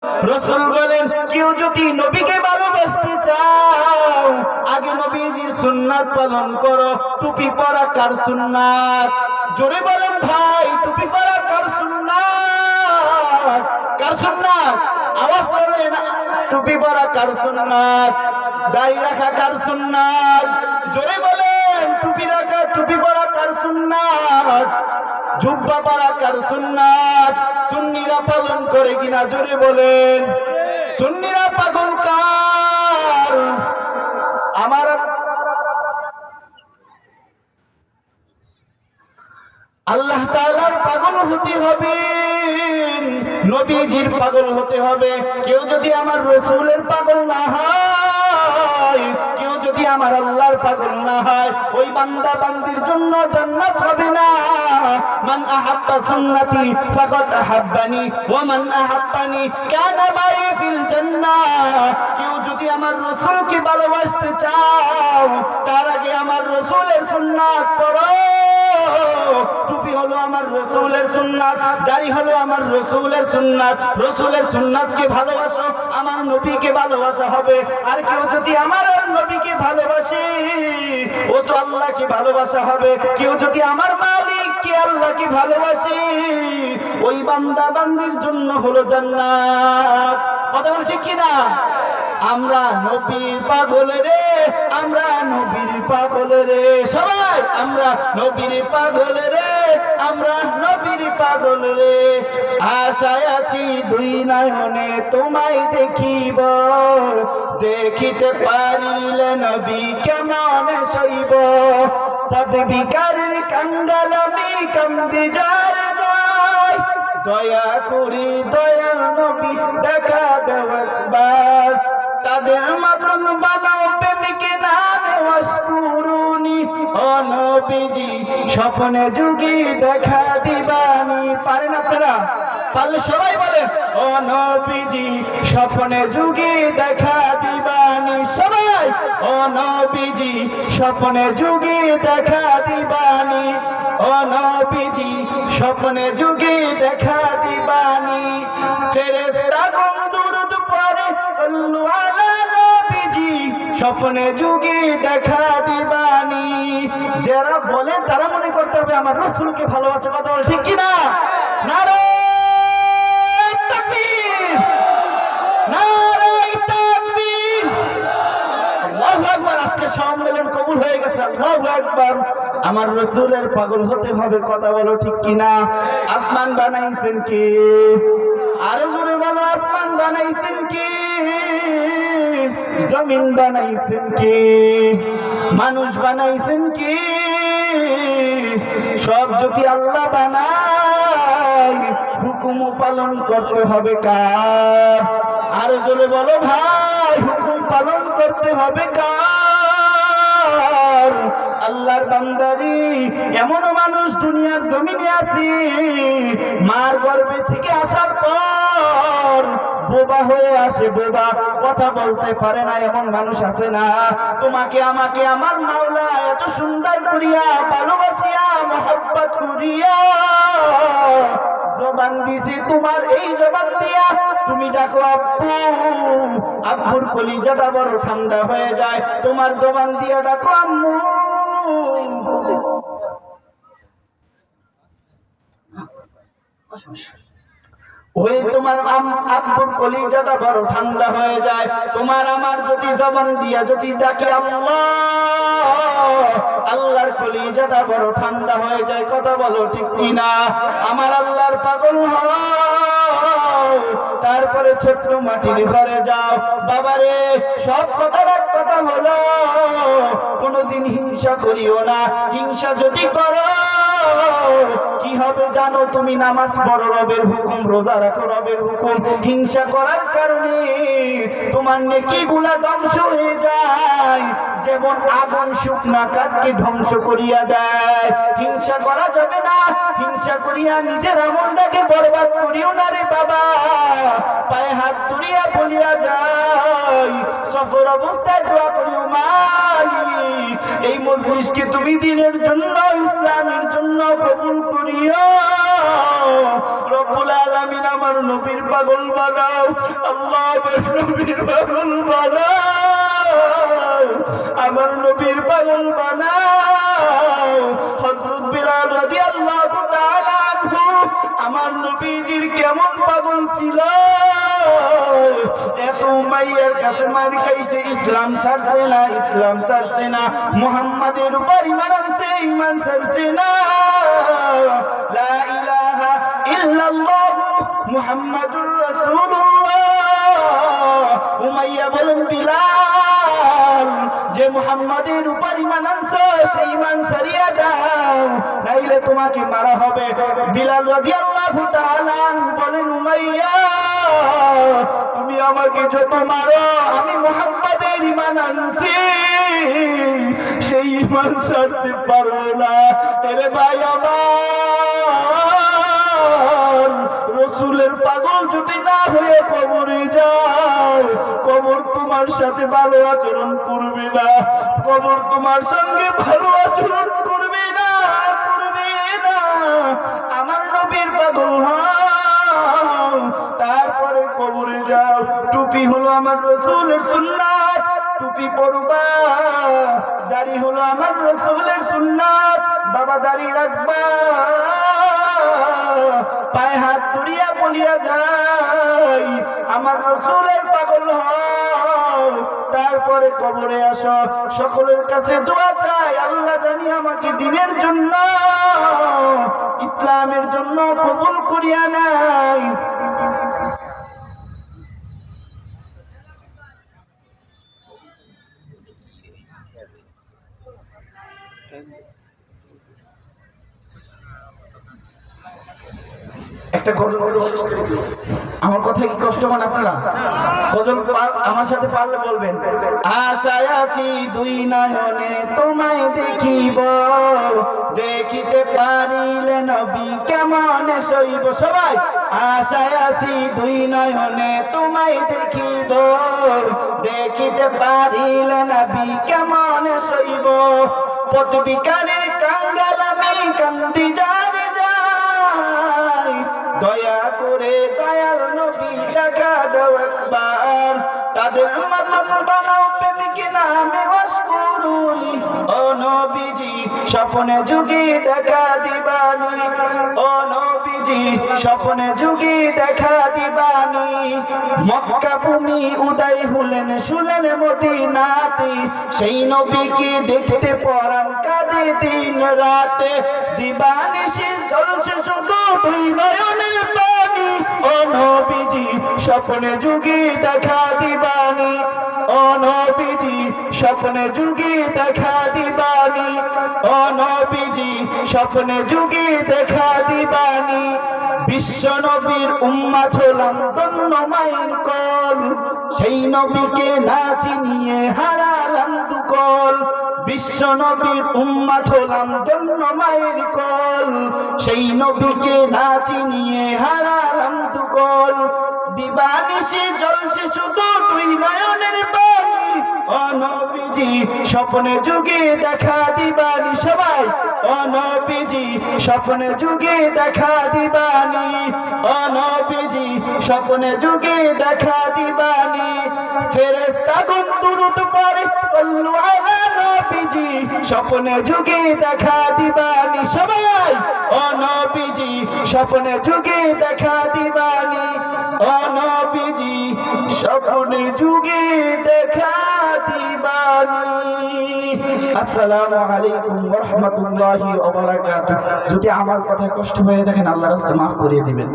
রাসূল বলেন কেউ যদি নবীকে ভালোবাসতে চাও আগে নবীজির সুন্নাত পালন করো। টুপি পরা কার সুন্নাত? জোরে বলেন ভাই, টুপি পরা কার সুন্নাত? কার সুন্নাত? আওয়াজ করে না। টুপি পরা কার সুন্নাত? দাড়ি রাখা কার সুন্নাত? জোরে বলেন টুপি পরা কার সুন্নাত? জুব্বা পরা কার সুন্নাত? সুন্নিরা পালন করে কিনা জোরে বলেন। সুন্নিরা পাগল কার? আমার আল্লাহ তাআলার পাগল হতে হবে, নবীজির পাগল হতে হবে। কেউ যদি আমার রাসূলের পাগল না হয়, কেউ যদি আমার আল্লাহর পাগল না হয়, ওই বান্দা বান্দির জন্য জান্নাত হবে না। মান আহাব্বা সুন্নতি ফাকাদ আহাব্বানি ওয়া মান আহাব্বানি কানা মাই ফিল জান্নাহ। কেউ যদি আমার রাসূলকে ভালোবাসতে চাও তার আগে আমার রাসূলের সুন্নাত পড়ো। টুপি হলো আমার রাসূলের সুন্নাত, দাড়ি হলো আমার রাসূলের সুন্নাত। রাসূলের সুন্নাতকে ভালোবাসো, আমার নবীকে ভালোবাসা হবে। আর কেউ যদি আমার নবীকে ভালোবাসে ও তো আল্লাহকে ভালোবাসা হবে। কেউ যদি আমার মালিককে আল্লাহকে ভালোবাসে ওই বান্দা বান্দির জন্য হলো জান্নাত। কথা বলে ঠিক কিনা? আমরা নবীর পাগল রে, আমরা নবীর পাগল রে। সবাই আমরা নবীর পাগল রে, আমরা নবীর পাগল রে। আশায় আছি দুই নয়নে তোমায় দেখিব, দেখিতে পারিলে নবী কেমন সইব। পদবিকারের কাঙ্গাল আমি কান্দি যায় যায়, দয়া করি দয়াল নবী দেখা দাও একবার। তাদের মতন বানাও প্রেমিকে নামে ওয়াসকুরুনি। ও নবীজি স্বপ্নে যুগী দেখা দিবানি। পারেন আপনারা? পারলে সবাই বলেন ও নবীজি স্বপ্নে যুগী দেখা দিবানি। সবাই ও নবীজি স্বপ্নে যুগী দেখা দিবানি। ও নবীজি স্বপ্নে যুগী দেখা দিবানি। ফেরেশতাগণ দুরূদ পড়ে সাল্লু আলা নবীজি স্বপ্নে যুগী দেখা দিবানি। যারা বলেন তারা মনে করতে হবে আমার রাসূলকে ভালোবাসে। কথা বল ঠিক কিনা? নারে তাকবীর, নারে তাকবীর, আল্লাহু আকবার। আজকে সম্মেলন কবুল হয়ে গেছে। আল্লাহু আকবার। আমার রাসূলের পাগল হতে হবে। কথা বলো ঠিক কিনা? আসমান বানাইছেন কে? আরো জোরে বলো আসমান বানাইছেন কে? জমিন বানাইছেন কে? মানুষ বানাইছেন কে? সব যদি আল্লাহ বানায় হুকুম পালন করতে হবে কার? আরো জোরে বলো ভাই, হুকুম পালন করতে হবে কার? আল্লাহর বান্দারি। এমন মানুষ দুনিয়ার জমিনে আছে মার গর্ভে থেকে আসার পর বোবা হয়ে আসে, বোবা, কথা বলতে পারে না। এমন মানুষ আছে না? তোমাকে আমাকে আমার মাওলা এত সুন্দর করিয়া ভালোবাসিয়া মহব্বত করিয়া জবান দিছি, তোমার এই জবান দিয়া তুমি ডাকো আব্বু, আব্বুর কলিজাটা বড় ঠান্ডা হয়ে যায়। তোমার জবান দিয়া ডাকো আম্মু, ওই তোমার আব্বুর কলিজাটা বড় ঠান্ডা হয়ে যায়। তোমার আমার যদি জবান দিয়া যদি ডাকি আল্লাহ, আল্লাহর কলিজাটা বড় ঠান্ডা হয়ে যায়। কথা বলো ঠিক কিনা? আমার আল্লাহর পাগল হও, তারপরে ছোট্ট মাটির ঘরে যাও। বাবারে সব কথার এক কথা হলো কোনদিন হিংসা করিও না। হিংসা যদি করো কি হবে জানো? তুমি নামাজ পড়ো রবের হুকুম, রোজা রাখো রবের হুকুম। হিংসা করার কারণে তোমার নেকিগুলা ধ্বংস হয়ে যায়, যেমন আগুন শুকনা কাঠকে ধ্বংস করিয়া দেয়। হিংসা করা যাবে না। হিংসা করিয়া নিজের আমলটাকে বরবাদ করিও না রে বাবা। পায়ে হাত তুলিয়া বলিয়া যায় সফর অবস্থায় দোয়া করি ও মালিক এই মজলিসকে তুমি দ্বীনের জন্য ইসলামের জন্য কবুল করিও রব্বুল আলামিন আমার নবীর পাগল বানাও আল্লাহ নবীর পাগল বানাও আমার নবীর পাগল বানাও হযরত বিলাল রাদিয়াল্লাহু তাআলা আনহু আমার নবীজির কেমন পাগল ছিল এত উমাইয়ার কাছে মার খাইছে ইসলাম ছাড়ছে না মুহাম্মাদের উপর ঈমান আনছে ঈমান ছাড়ছে না লা ইলাহা ইল্লাল্লাহ মুহাম্মাদুর রাসূলুল্লাহ উমাইয়া বলেন বিলাল যে মুহাম্মাদের উপর ঈমান আনছো সেই ঈমান ছাড়িয়া দাও নাইলে তোমাকে মারা হবে বিলাল রাদিয়াল্লাহু তাআলা বলেন উমাইয়া তুমি আমাকে যত মারো আমি মুহাম্মাদের ঈমান আনছি সেই ঈমান ছাড়তে পারবো না আরে ভাই আমার রাসূলের পাগল যদি না হয়ে কবরে যাও কবর তোমার সাথে ভালো আচরণ করবে না কবর তোমার সঙ্গে ভালো আচরণ করবে না আমার নবীর পাগল হও তারপরে কবরে যাও টুপি হলো আমার রাসূলের সুন্নাত টুপি পরবা দাড়ি হলো আমার রাসূলের সুন্নাত বাবা দাড়ি রাখবা পায়ে হাত তুলিয়া বলিয়া যাই আমার রাসূলের পাগল হও তারপরে কবরে আসো সকলের কাছে দোয়া চাই আল্লাহ জানি আমাকে দ্বীনের জন্য ইসলামের জন্য কবুল করিয়া নাই একটা গজল আমার কথা কি কষ্ট পান আপনারা গজল আমার সাথে পারলে বলবেন আশায় আছি দুই নয়নে তোমায় দেখিব দেখিতে পারিলে নবী কেমন সইব সবাই আশায় আছি দুই নয়নে তোমায় দেখিব দেখিতে পারিলে নবী কেমন সইব পথবিকারের কাঙ্গাল আমি কান্দি যারে যাই দয়া করে দয়াল নবী দেখা দাও একবার তাদের মতন বানাও প্রেমিক নামে ওয়াসকুরুনি ও নবীজি স্বপ্নে যুগে দেখা দিবানি ও নবীজি স্বপ্নে যুগে দেখা দিবানি মক্কা ভূমি উদয় হলেন শুলেন মদিনাতে সেই নবীকে দেখতে পরাণ কাঁদে দিন রাতে দিবানিশি জ্বলছে শুধু দুই নয়নের পানি ও নবীজি স্বপ্নে যুগে দেখা দিবানি ও নবীজি স্বপ্নে যুগে দেখা দিবানি ও নবীজি স্বপ্নে যুগে দেখা দিবানি বিশ্ব নবীর উম্মত হলাম ধন্য মায়ের কল সেই নবীকে না চিনিয়ে হারালাম দুকল বিশ্ব নবীর উম্মত হলাম ধন্য মায়ের কল সেই নবীকে না চিনিয়ে হারালাম দুকল দিবানিশি জ্বলছে শুধু দুই নয়নের পানি ও নবীজি স্বপ্নে যুগে দেখা দিবানি সবাই ও নবীজি স্বপ্নে যুগে দেখা দিবানি ও নবীজি স্বপ্নে যুগে দেখা দিবানি ফেরেশতাগণ দুরূদ পড়ে সাল্লু আলা নবীজি স্বপ্নে যুগে দেখা দিবানি সবাই ও নবীজি স্বপ্নে যুগে দেখা দিবানি ও নবীজি স্বপ্নে যুগে দেখা দিবানি আসসালামু আলাইকুম ওয়া রাহমাতুল্লাহি ওয়া বারাকাতুহু যদি আমার কথা কষ্ট হয়ে থাকে আল্লাহর রাস্তায় maaf করে দিবেন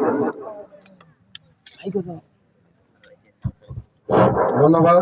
ধন্যবাদ